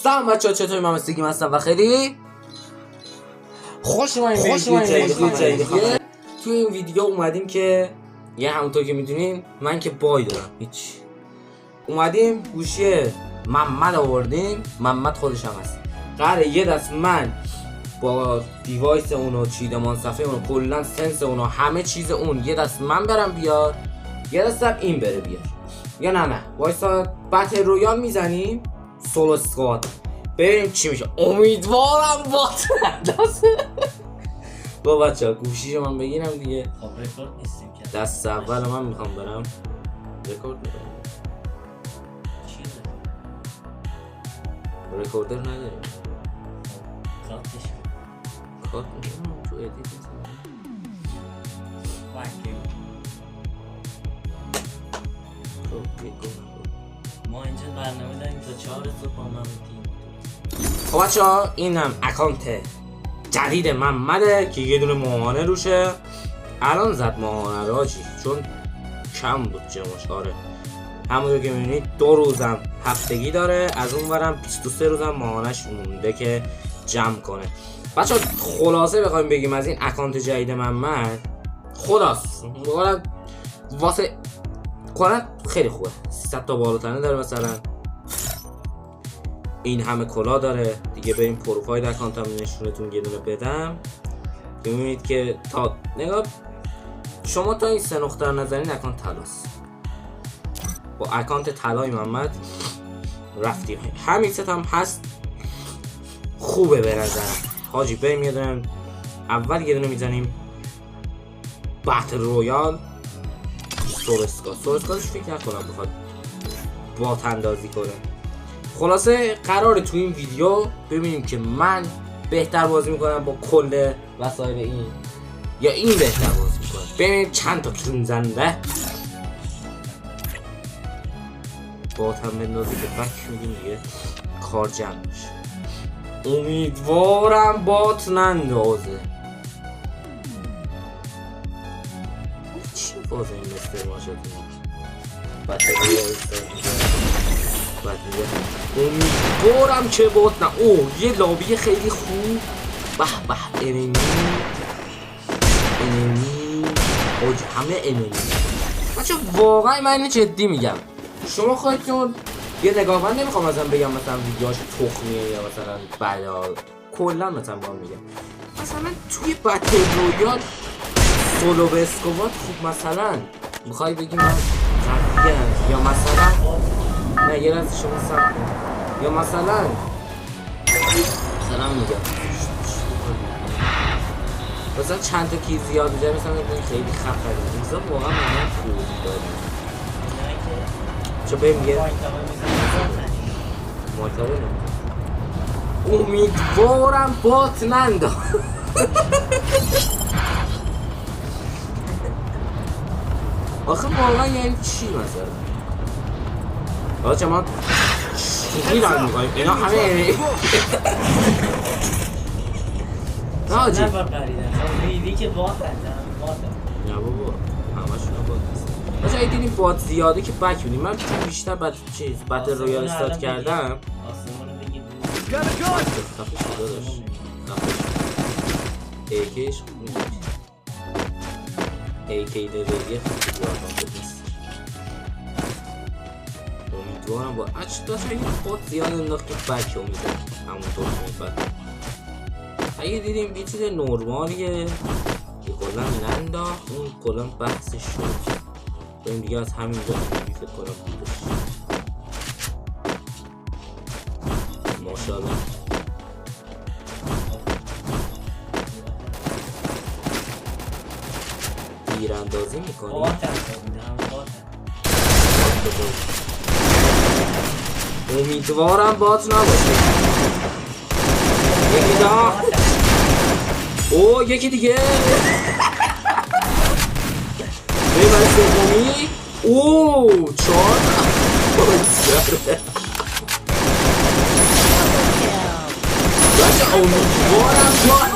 سلام بچه‌ها، چطوری؟ من سیگیم هستم و خیلی خوش اومدید. توی این ویدیو اومدیم که همونطور که میدونین من که بای دارم، هیچ اومدیم گوشی محمد آوردیم. محمد خودش هم هست. قراره یه دست من با دیوایس اونو، چیدمان صفحه اونو، کلا سنس اونو، همه چیز اون، یه دست من برم بیار، یه دست هم این بره بیار. یا نه وایسا بتل رویال میزنیم سولو اسکواد ببینیم چی میشه. امیدوارم دست با بچه گوشیشو من بگیرم دیگه. خب رکورد نیستیم که دست اول من میخوام برم رکورد میکنم. رکوردر نداریم. کارتش کارت میکنم تو ادیت میزنم. ما اینجا برنامه داریم تا 4 صبح با من بگیم. خب بچه ها اینم اکانت جدید محمده که یه دونه ماهانه روشه. الان زد ماهانه راجی چون کم بود جمعش. آره همونطور که میبینید 2 روزم هفتگی داره، از اون برم 23 روزم ماهانش مونده که جمع کنه. بچه ها خلاصه بخوایم بگیم از این اکانت جدید محمد، خلاص واسه کنه خیلی خوبه. 300 تا بالاتنه داره، مثلا این همه کلا داره دیگه. بریم پروفایل اکانتم نشونتون یه دونه بدم ببینید که تا نگاه شما تا این 3 نقطه رو نزنین اکانت طلاست. با اکانت طلای محمد رفتیم. همین ست هم هست، خوبه به نظرم حاجی. بریم یه دونه اول یه دونه میزنیم بتل رویال سورسکادش فکر نکنم بخواد بات اندازی کنه. خلاصه قراره تو این ویدیو ببینیم که من بهتر بازی میکنم با کل وسایل این یا این بهتر بازی میکنه. ببینیم چند تا کیل میزنه. بات هم بندازی که بک میدیم دیگه کار جمع میشه. امیدوارم بات نندازه. چی باز این مستر ماشد امیدوارم که بات نه. اوه یه لابی خیلی خوب. به به انمی اوج همه انمی. بچه واقعا من اینو جدی میگم. شما خودتون یه نگاه، من نمیخوام ازم بگم مثلا ویدیوهاش تخمیه یا مثلا بلا، کلا مثلا با میگم مثلا توی بتل رویال سولو به اسکواد خوب مثلا میخوای بگی من قویه یا مثلا نه یه رازی شما سب کن یا مثلا میگم مثلا چند تا کی زیاد میزه مثلا خیلی خفنی اینجا واقعا من خوب داریم. چه بریم یه مایتابه امیدوارم بات نندا. آخه واقعا یعنی چی مثلا؟ آقا ما شوخی دارم میکنیم اینا همه نه آجی نه با قریدن میدی که بات نه بابا همشون هم بات نیست. بچه اگه دیدیم بات زیاده که بک میدیم. من چون بیشتر بتل رویال استارت کردم آسمانو بگیر خفش خدا داشت ایکیش خوب نیست. ایکی لیولیه خوب نیست. امیدوارم با داشت اگه بات زیاد انداخت که بک رو میده همونطور میفرد. اگه دیدیم یه چیز نورمالیه که کلا ننداخت اون کلا بحثش شد. بریم دیگه از همین جا فکر کنم بودش. ماشاءالله تیراندازی میکنی. امیدوارم بات نباشه. یکی دا اوه یکی دیگه برای سومی. اوه 4 بچه امیدوارم بات.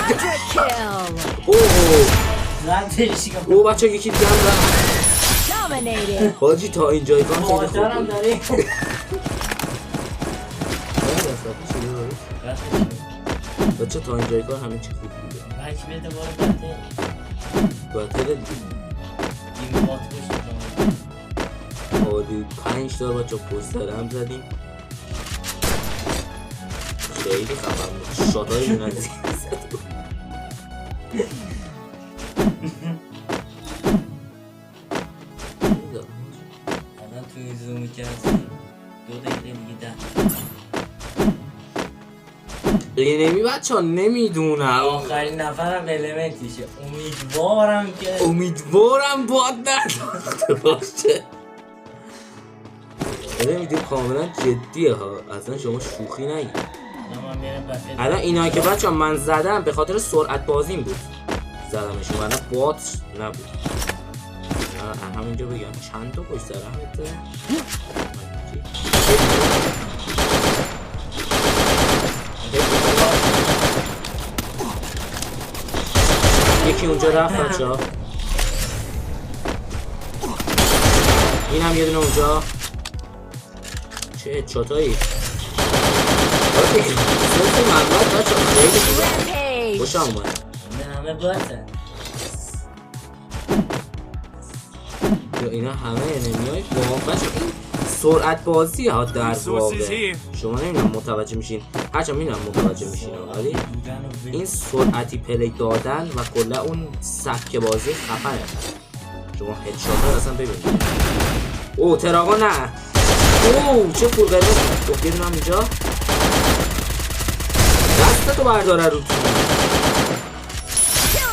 اوه بچه یکی دیگه هم رفت حاجی. تا اینجای کار خیلی خوب بود. بچه تا اینجای کار همه چی خوب بوده. بک بده بارو باتل این بات کشید عالی 5 تا بچه پشت سر هم زدیم. خیلی خفن بود. شاتای بی‌نظیر زد. الان توی زومی که هستیم 2 دقیقه دیگه 10 اینمی بچه ها نمیدونم آخرین نفرم المنتیشه. امیدوارم باد نداشته باشه. نمیدونم کاملا جدیه ها اصلا شما شوخی نگید. الان اینا که بچه ها من زدم به خاطر سرعت بازیم بود زدمش ولی بات نبود. همینجا بگم چند تا پشت سر همته یکی اونجا رفت بچه ها. این هم یه دونه اونجا. چه هدشاتایی سلسل محمد بچه ها خیلی خوبه خوشم اومد. همه باتن اینا همه انمی های بچه این سرعت بازی ها در واقع شما نمیدونم متوجه میشین هرچند میدونم متوجه میشین ولی این سرعتی پلی دادن و کلا اون سبک بازی خفنه. شما هدشات ها اصلا ببینید. او تراغا نه او چه فول قرمز گفتیدون هم اینجا دستتو برداره رو تو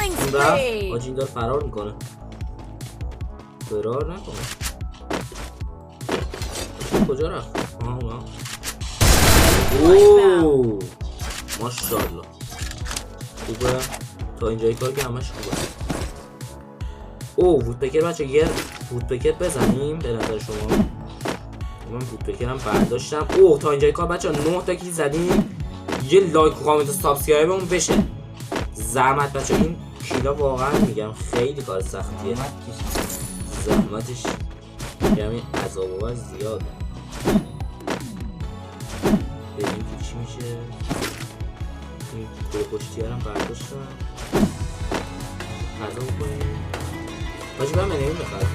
این رفت آجی این دار فرار میکنه. فرار نکنه. کجا رفت؟ اوه ماشاءالله خوبه تا اینجای کار که همش خوبه. وودپکر بچه یه وودپکر بزنیم به نظر شما. من وودپکرم برداشتم. تا اینجای کار بچه 9 تا کی زدیم. یه لایک و کامنت و سابسکرایب اون بشه زحمت بچه. این کیلا واقعا میگم خیلی کار سختیه زحمتش یعنی عذاب آور زیاده. ببینیم که چی میشه. این کل پشتیه هم برداشتم غذا بکنیم باشه برم انمی بخرم.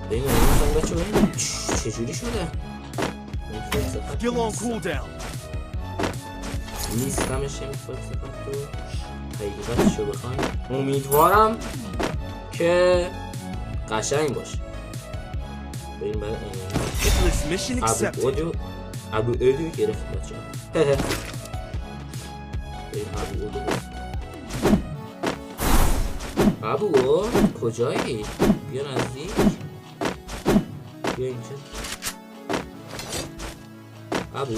ببین انمی بخرم بچه ببین چجوری شده نیستمش این فلسفت رو حقیقتشو بخوایم. امیدوارم که قشنگ باشه. بریم برای ابو اودیو گرفت بچه بریم ابو اودیو ابو کجایی؟ بیا نزدیک بیا اینجا ابو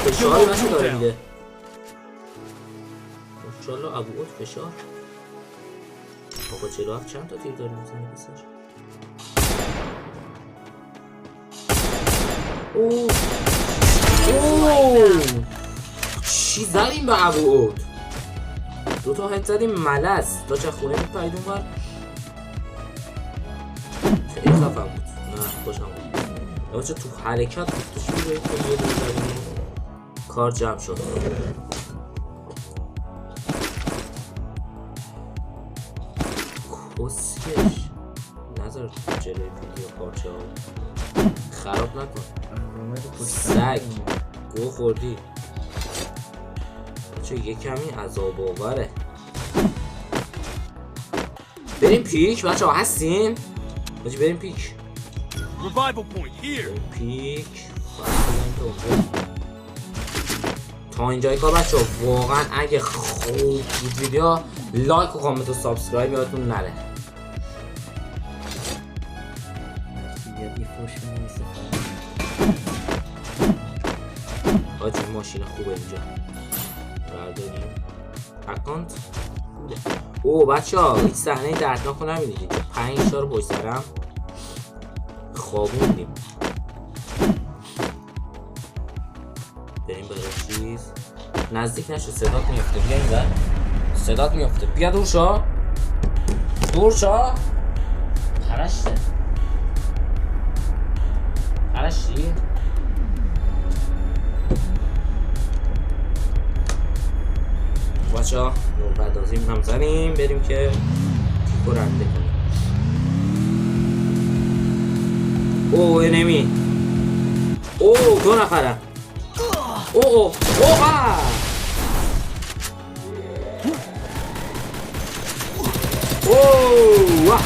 فشاری بچه داره میده انشالله ابو اود فشار. آقا 47 چند تا تیر داری میزنی بسش. چی زدیم به ابو اود؟ 2 تا هد زدیم ملس تا چه خونه میپرید اون بر. خیلی خفن بود. نه خوشم بود بچه تو حرکت گفتش میگوید که یه دونه زدیم کار جمع شد. کسکش نظر جلوی ویدیو پارچه ها خراب نکن سگ گو خوردی بچه یه کمی عذاب آوره. بریم پیک بچه ها هستین؟ بچه بریم پیک بریم پیک تا اینجای کار بچه ها واقعا اگه خوب بود ویدیو لایک و کامنت و سابسکرایب یادتون نره. آجی ماشین خوبه اینجا برداریم اکانت خوبه. بچه ها هیچ صحنه دردناک رو نمیدید اینجا 5 تا رو پشت سرم خوابوندیم. بریم برای چیز نزدیک نشو صدات میفته. بیا این بر صدات میفته بیا دور شا پرشته چی؟ بچه ها نور پردازیم هم زنیم بریم که تیکو رنده کنیم. اوه انمی. اوه 2 نفره. اوه اوه اوه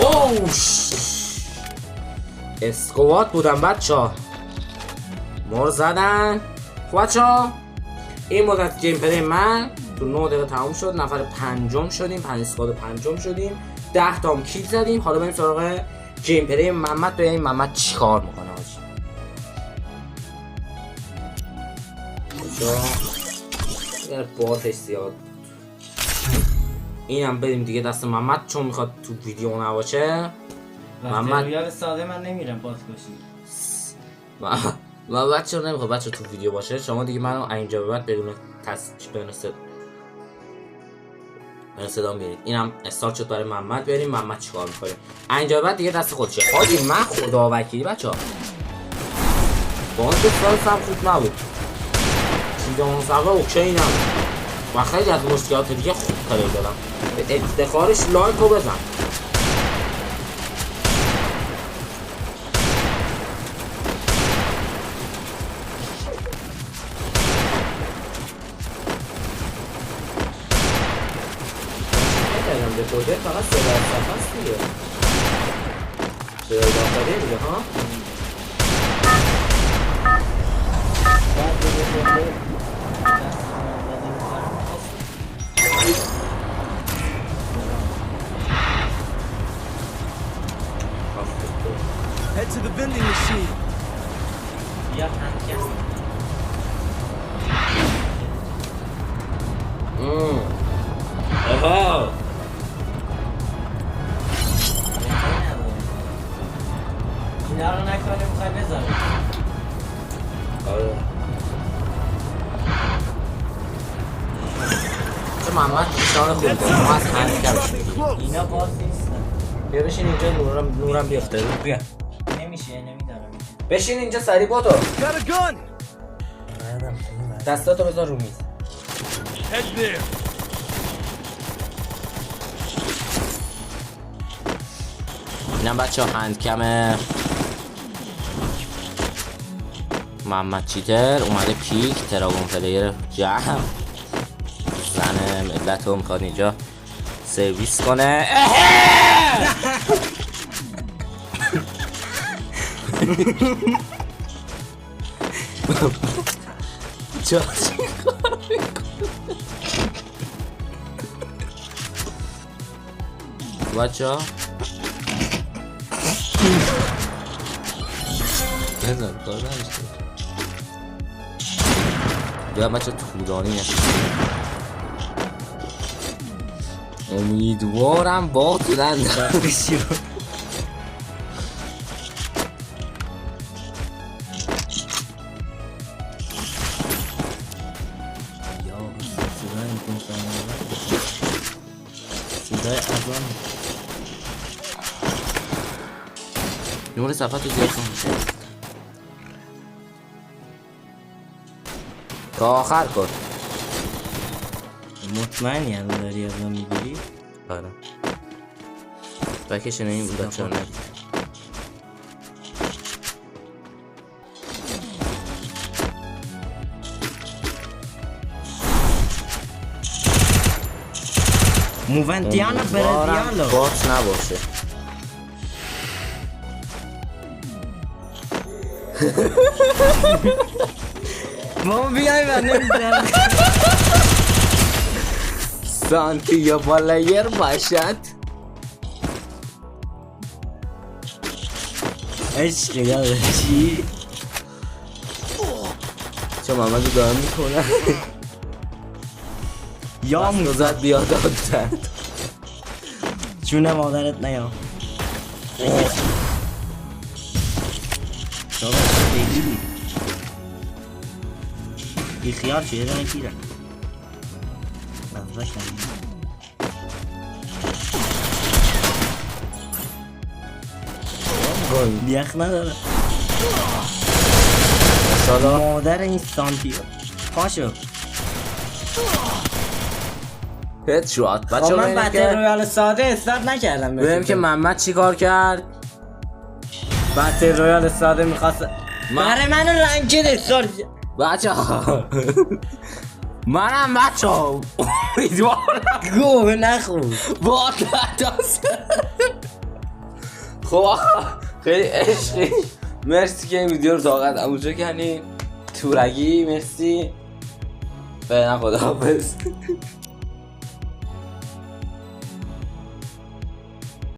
اوه اسکوات بودن بچه ها مار زدن. بچه ها این مدت گیم پلی من تو 9 دقیقه تموم شد. نفر 5م شدیم. 5 اسکواد 5م شدیم. 10 تام کیل زدیم. حالا بریم سراغ گیم پلی محمد. ببینیم محمد چی کار میکنه حاجی. یه باتش زیاد بود. اینم بریم دیگه دست محمد چون میخواد تو ویدیو نباشه. محمد ریال ساده من نمیرم بات کشی. و بچه نمیخواد بچه تو ویدیو باشه. شما دیگه منو اینجا به بعد بدون صدا میرید. اینم استارت شد برای محمد. بریم محمد چیکار میکنه اینجا به بعد دیگه دست خودشه. حاجی من خدا وکیلی بچه ها با اون که سالسم خوب نبود. چیزا اون سوا اوکی نبود و خیلی از مشکلات دیگه خوب کاری دارم. به افتخارش لایک رو بزن. به توده فقط صدای صفحه است دیگه. صدای داخلی دیگه ها. Head to the vending machine. یا هنکست آها اینا رو نکنه میخوای بذاره. آره چه محمد نشان خوب داره. ما از هند کمش میگیم. اینا باز نیستن. بیا بشین اینجا. نورم بیفته. بیا نمیشه نمیدارم. بشین اینجا سریع با تو. Got a gun. دستاتو بذار رو میز. Head there. اینم بچه ها هند کمه محمد چیتر اومده پیک. تراگون پلیر جمع زن ملت رو میخواد اینجا سرویس کنه. چا بچه ها بزن کار نمیشه. بیا بچه طولانیه. امیدوارم با تو نندازم. صدای اذان نور صفحه تو زیاد کن میشه تا آخر کن. مطمئنی الان داری اذان میگیری؟ آره بکش این بود بچه ها نگید. موونتیانو برزیالو بات نباشه. بابا بیای من نمیدونم. سانتی یا بالایر باشد. عشقی داداشی چه محمد رو دارم میکنم. یا موزد بیاد دادن. جون مادرت نیا داداش خیلی بی خیال شو یه دونه گیرم نزدک نمیم کن یخ نداره سالا مادر این سانتیو پاشو هد شات خب بچه من بتل رویال ساده استارت نکردم ببینیم که محمد چی کار کرد. بتل رویال ساده میخواست برای منو لنکد استارت بچه منم بچه گوه نخون با خب خیلی عشقی. مرسی که این ویدیو رو طاقت اموجه کردین. تورگی مرسی. فعلا خداحافظ.